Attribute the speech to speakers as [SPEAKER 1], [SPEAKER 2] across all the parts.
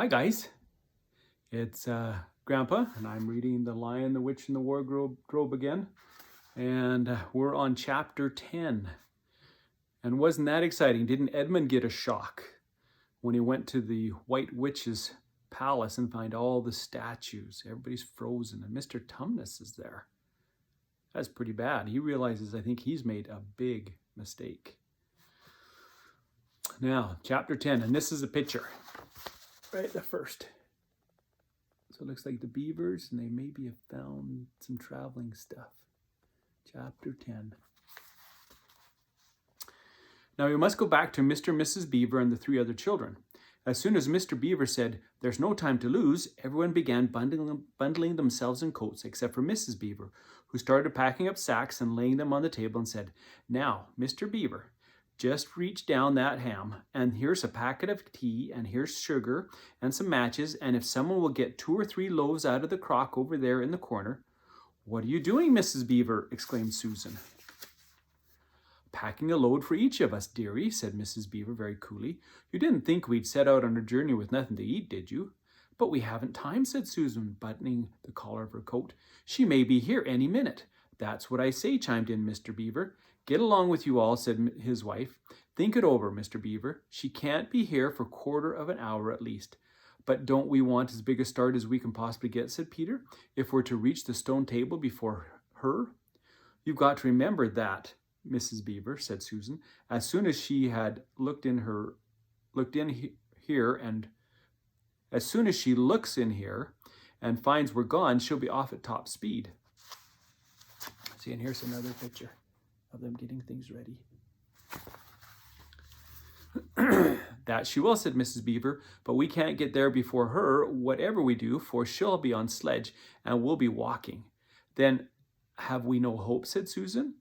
[SPEAKER 1] Hi guys, it's Grandpa, and I'm reading The Lion, the Witch, and the Wardrobe again, and we're on chapter 10. And wasn't that exciting? Didn't Edmund get a shock when he went to the White Witch's palace and find all the statues? Everybody's frozen, and Mr. Tumnus is there. That's pretty bad. He realizes, I think, he's made a big mistake. Now, chapter 10, and this is a picture, right, the first. So it looks like the beavers, and they maybe have found some traveling stuff. Chapter 10. Now we must go back to Mr. and Mrs. Beaver and the three other children. As soon as Mr. Beaver said, "There's no time to lose," everyone began bundling themselves in coats, except for Mrs. Beaver, who started packing up sacks and laying them on the table and said, "Now, Mr. Beaver, just reach down that ham, and here's a packet of tea, and here's sugar and some matches, and if someone will get 2 or 3 loaves out of the crock over there in the corner." "What are you doing, Mrs. Beaver?" exclaimed Susan. "Packing a load for each of us, dearie," said Mrs. Beaver very coolly. "You didn't think we'd set out on a journey with nothing to eat, did you?" "But we haven't time," said Susan, buttoning the collar of her coat. "She may be here any minute." "That's what I say," chimed in Mr. Beaver. "Get along with you all," said his wife. "Think it over, Mr. Beaver. She can't be here for 1/4 of an hour at least." "But don't we want as big a start as we can possibly get," said Peter, "if we're to reach the stone table before her?" "You've got to remember that, Mrs. Beaver," said Susan. "As soon as she looks in here and finds we're gone, she'll be off at top speed." See, and here's another picture of them getting things ready. "That she will," said Mrs. Beaver, "but we can't get there before her, whatever we do, for she'll be on sledge and we'll be walking." "Then have we no hope?" said Susan.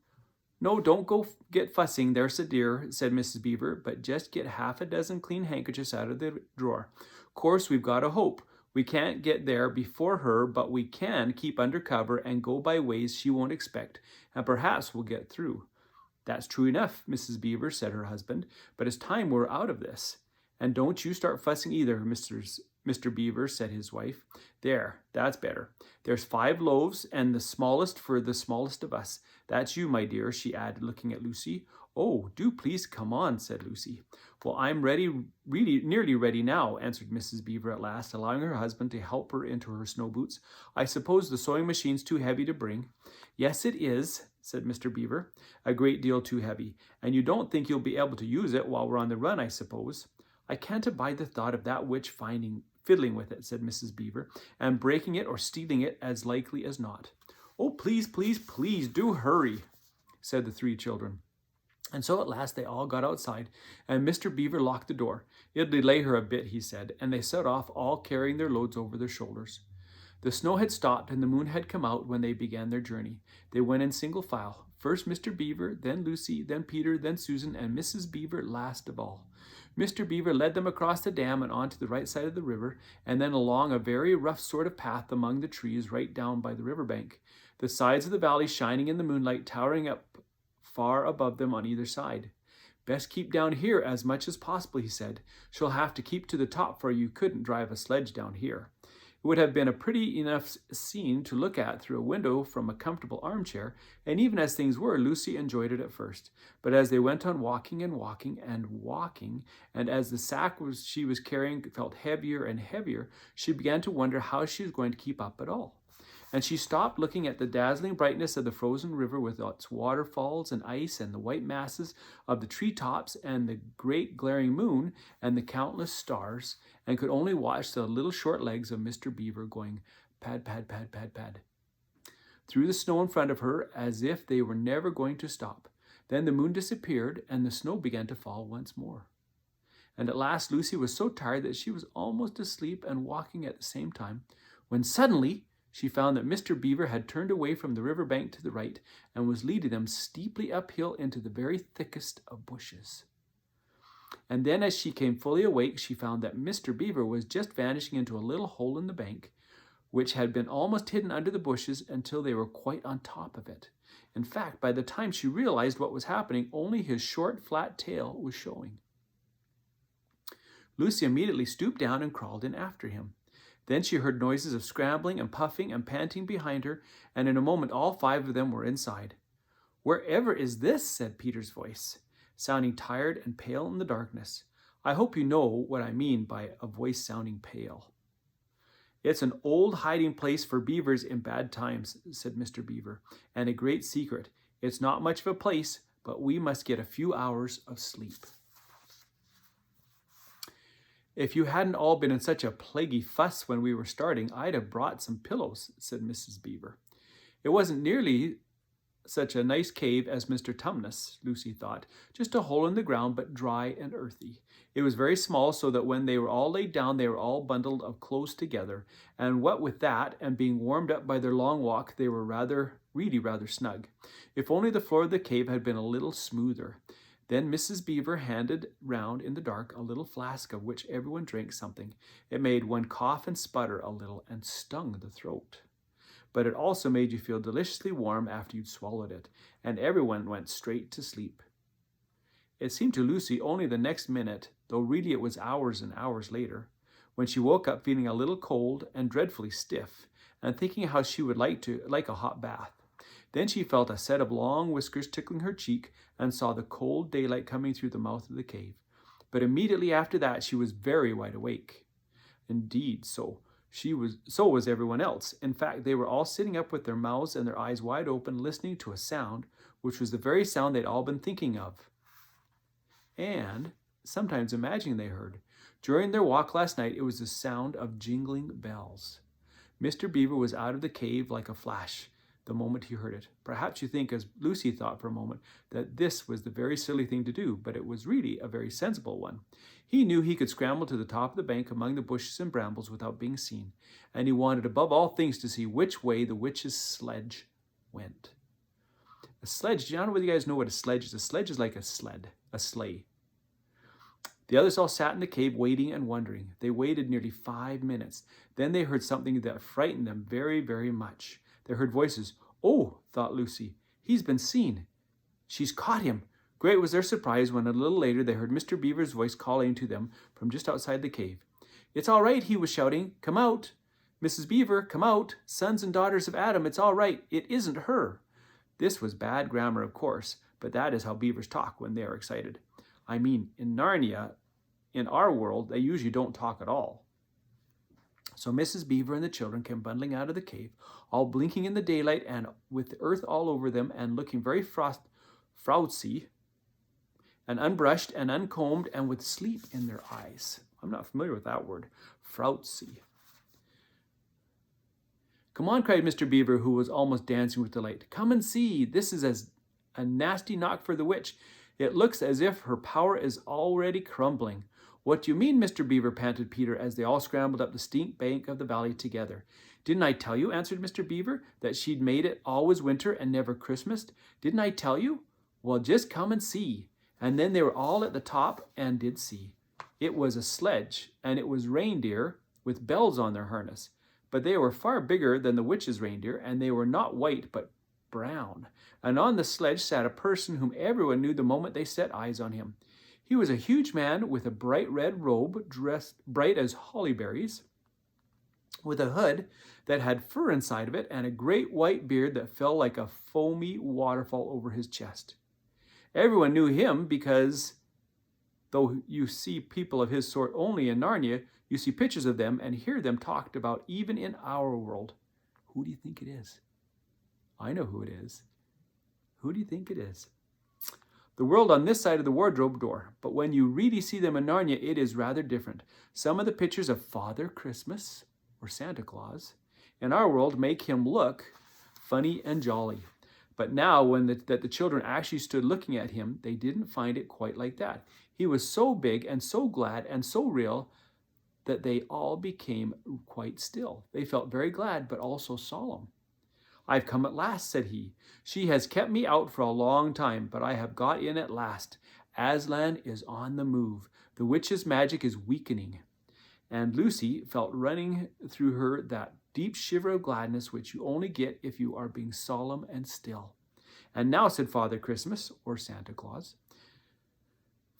[SPEAKER 1] "No, don't go get fussing, there's a dear," said Mrs. Beaver, "but just get 1/2 clean handkerchiefs out of the drawer. Course we've got a hope. We can't get there before her, but we can keep under cover and go by ways she won't expect, and perhaps we'll get through." "That's true enough, Mrs. Beaver," said her husband, "but it's time we're out of this." "And don't you start fussing either, Mr. Beaver," said his wife. "There, that's better. There's 5 loaves, and the smallest for the smallest of us. That's you, my dear," she added, looking at Lucy. "Oh, do please come on," said Lucy. "Well, I'm nearly ready now," answered Mrs. Beaver at last, allowing her husband to help her into her snow boots. "I suppose the sewing machine's too heavy to bring." "Yes, it is," said Mr. Beaver. "A great deal too heavy. And you don't think you'll be able to use it while we're on the run, I suppose?" "I can't abide the thought of that witch fiddling with it," said Mrs. Beaver, "and breaking it or stealing it as likely as not." "Oh, please, please, please do hurry," said the 3 children. And so at last they all got outside, and Mr. Beaver locked the door. "It'll delay her a bit," he said, and they set off, all carrying their loads over their shoulders. The snow had stopped and the moon had come out when they began their journey. They went in single file. First Mr. Beaver, then Lucy, then Peter, then Susan, and Mrs. Beaver last of all. Mr. Beaver led them across the dam and onto the right side of the river, and then along a very rough sort of path among the trees right down by the river bank, the sides of the valley shining in the moonlight, towering up far above them on either side. "Best keep down here as much as possible," he said. "She'll have to keep to the top, for you couldn't drive a sledge down here." It would have been a pretty enough scene to look at through a window from a comfortable armchair, and even as things were, Lucy enjoyed it at first. But as they went on walking and walking and walking, and as the sack she was carrying felt heavier and heavier, she began to wonder how she was going to keep up at all. And she stopped looking at the dazzling brightness of the frozen river with its waterfalls and ice and the white masses of the treetops and the great glaring moon and the countless stars, and could only watch the little short legs of Mr. Beaver going pad, pad, pad, pad, pad through the snow in front of her as if they were never going to stop. Then the moon disappeared and the snow began to fall once more. And at last Lucy was so tired that she was almost asleep and walking at the same time, when suddenly she found that Mr. Beaver had turned away from the river bank to the right and was leading them steeply uphill into the very thickest of bushes. And then as she came fully awake, she found that Mr. Beaver was just vanishing into a little hole in the bank, which had been almost hidden under the bushes until they were quite on top of it. In fact, by the time she realized what was happening, only his short, flat tail was showing. Lucy immediately stooped down and crawled in after him. Then she heard noises of scrambling and puffing and panting behind her, and in a moment all 5 of them were inside. "Wherever is this?" said Peter's voice, sounding tired and pale in the darkness. I hope you know what I mean by a voice sounding pale. "It's an old hiding place for beavers in bad times," said Mr. Beaver, "and a great secret. It's not much of a place, but we must get a few hours of sleep." "If you hadn't all been in such a plaguey fuss when we were starting, I'd have brought some pillows," said Mrs. Beaver. It wasn't nearly such a nice cave as Mr. Tumnus, Lucy thought, just a hole in the ground, but dry and earthy. It was very small, so that when they were all laid down, they were all bundled up close together, and what with that, and being warmed up by their long walk, they were really rather snug. If only the floor of the cave had been a little smoother. Then Mrs. Beaver handed round in the dark a little flask of which everyone drank something. It made one cough and sputter a little and stung the throat. But it also made you feel deliciously warm after you'd swallowed it, and everyone went straight to sleep. It seemed to Lucy only the next minute, though really it was hours and hours later, when she woke up feeling a little cold and dreadfully stiff, and thinking how she would like a hot bath. Then she felt a set of long whiskers tickling her cheek and saw the cold daylight coming through the mouth of the cave. But immediately after that she was very wide awake. Indeed, so was everyone else. In fact, they were all sitting up with their mouths and their eyes wide open, listening to a sound, which was the very sound they'd all been thinking of, and sometimes imagining they heard. During their walk last night, it was the sound of jingling bells. Mr. Beaver was out of the cave like a flash the moment he heard it. Perhaps you think, as Lucy thought for a moment, that this was the very silly thing to do, but it was really a very sensible one. He knew he could scramble to the top of the bank among the bushes and brambles without being seen, and he wanted above all things to see which way the witch's sledge went. A sledge, do you know whether you guys know what a sledge is? A sledge is like a sleigh. The others all sat in the cave waiting and wondering. They waited nearly 5 minutes. Then they heard something that frightened them very, very much. They heard voices. "Oh," thought Lucy, "he's been seen. She's caught him." Great was their surprise when a little later they heard Mr. Beaver's voice calling to them from just outside the cave. "It's all right," he was shouting. "Come out. Mrs. Beaver, come out. Sons and daughters of Adam, it's all right. It isn't her." This was bad grammar, of course, but that is how beavers talk when they are excited. I mean, in Narnia, in our world, they usually don't talk at all. So Mrs. Beaver and the children came bundling out of the cave, all blinking in the daylight and with the earth all over them and looking very frowsy and unbrushed and uncombed and with sleep in their eyes. I'm not familiar with that word, frowsy. "Come on," cried Mr. Beaver, who was almost dancing with delight. "Come and see. This is a nasty knock for the witch. It looks as if her power is already crumbling." "What do you mean, Mr. Beaver?" panted Peter as they all scrambled up the steep bank of the valley together. "Didn't I tell you," answered Mr. Beaver, "that she'd made it always winter and never Christmas? Didn't I tell you? Well, just come and see." And then they were all at the top and did see. It was a sledge, and it was reindeer with bells on their harness. But they were far bigger than the witch's reindeer, and they were not white but brown. And on the sledge sat a person whom everyone knew the moment they set eyes on him. He was a huge man with a bright red robe, dressed bright as holly berries, with a hood that had fur inside of it, and a great white beard that fell like a foamy waterfall over his chest. Everyone knew him because, though you see people of his sort only in Narnia, you see pictures of them and hear them talked about even in our world. Who do you think it is? I know who it is. Who do you think it is? The world on this side of the wardrobe door, but when you really see them in Narnia, it is rather different. Some of the pictures of Father Christmas, or Santa Claus, in our world make him look funny and jolly. But now, when the children actually stood looking at him, they didn't find it quite like that. He was so big and so glad and so real that they all became quite still. They felt very glad, but also solemn. "I've come at last," said he. "She has kept me out for a long time, but I have got in at last. Aslan is on the move. The witch's magic is weakening." And Lucy felt running through her that deep shiver of gladness which you only get if you are being solemn and still. "And now," said Father Christmas, or Santa Claus,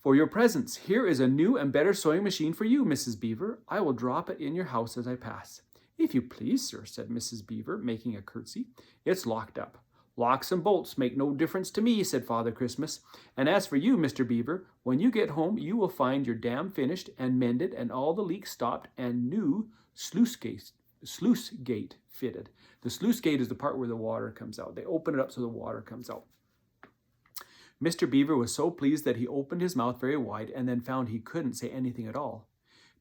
[SPEAKER 1] For your presents, here is a new and better sewing machine for you, Mrs. Beaver. I will drop it in your house as I pass." "If you please, sir," said Mrs. Beaver, making a curtsy. "It's locked up." "Locks and bolts make no difference to me," said Father Christmas. "And as for you, Mr. Beaver, when you get home, you will find your dam finished and mended and all the leaks stopped and new sluice gate fitted." The sluice gate is the part where the water comes out. They open it up so the water comes out. Mr. Beaver was so pleased that he opened his mouth very wide and then found he couldn't say anything at all.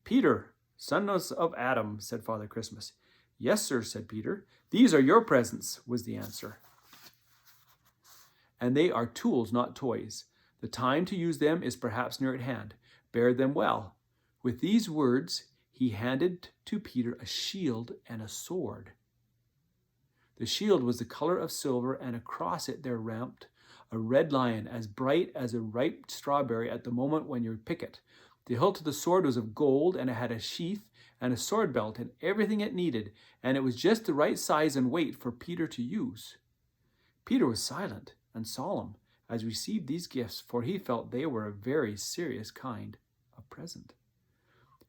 [SPEAKER 1] "Peter, son of Adam," said Father Christmas. "Yes, sir," said Peter. "These are your presents," was the answer. "And they are tools, not toys. The time to use them is perhaps near at hand. Bear them well." With these words, he handed to Peter a shield and a sword. The shield was the color of silver, and across it there ramped a red lion, as bright as a ripe strawberry at the moment when you pick it. The hilt of the sword was of gold, and it had a sheath and a sword belt and everything it needed, and it was just the right size and weight for Peter to use. Peter was silent and solemn as he received these gifts, for he felt they were a very serious kind of present.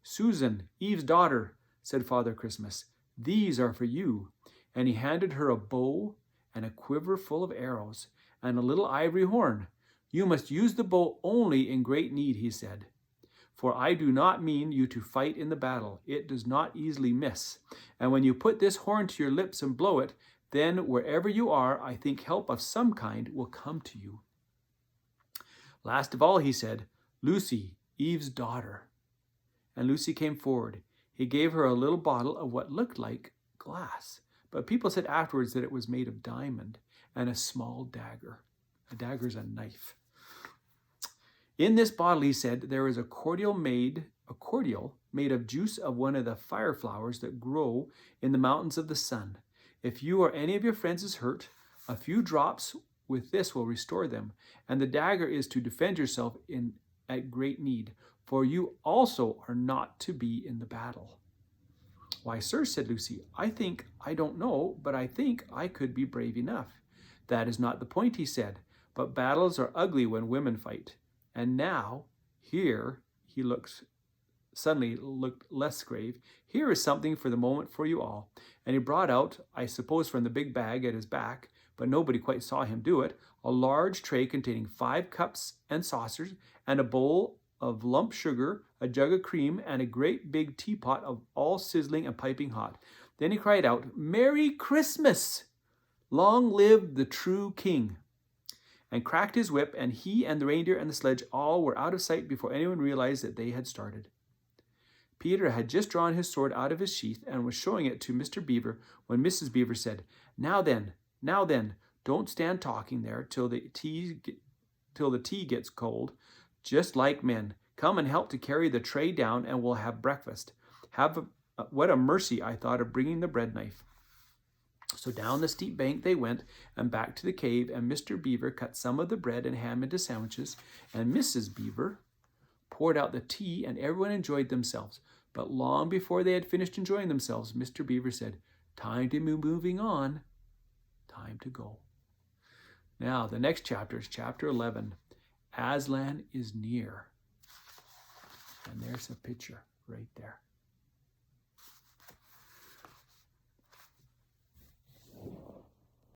[SPEAKER 1] "Susan, Eve's daughter," said Father Christmas, "these are for you." And he handed her a bow and a quiver full of arrows and a little ivory horn. "You must use the bow only in great need," he said. "For I do not mean you to fight in the battle. It does not easily miss. And when you put this horn to your lips and blow it, then wherever you are, I think help of some kind will come to you." Last of all, he said, "Lucy, Eve's daughter." And Lucy came forward. He gave her a little bottle of what looked like glass, but people said afterwards that it was made of diamond, and a small dagger. A dagger is a knife. "In this bottle," he said, "there is a cordial made of juice of one of the fire flowers that grow in the mountains of the sun. If you or any of your friends is hurt, a few drops with this will restore them. And the dagger is to defend yourself at great need, for you also are not to be in the battle." "Why, sir," said Lucy, I don't know, but I think I could be brave enough." "That is not the point," he said, "but battles are ugly when women fight. And now, here," he suddenly looked less grave, "here is something for the moment for you all." And he brought out, I suppose from the big bag at his back, but nobody quite saw him do it, a large tray containing 5 cups and saucers, and a bowl of lump sugar, a jug of cream, and a great big teapot of all sizzling and piping hot. Then he cried out, "Merry Christmas! Long live the true King!" and cracked his whip, and he and the reindeer and the sledge all were out of sight before anyone realized that they had started. Peter had just drawn his sword out of his sheath and was showing it to Mr. Beaver when Mrs. Beaver said, now then, don't stand talking there till the tea gets cold. Just like men. Come and help to carry the tray down, and we'll have breakfast. What a mercy I thought of bringing the bread knife." So down the steep bank they went, and back to the cave, and Mr. Beaver cut some of the bread and ham into sandwiches, and Mrs. Beaver poured out the tea, and everyone enjoyed themselves. But long before they had finished enjoying themselves, Mr. Beaver said, "Time to be moving on. Time to go." Now, the next chapter is chapter 11. Aslan is near. And there's a picture right there.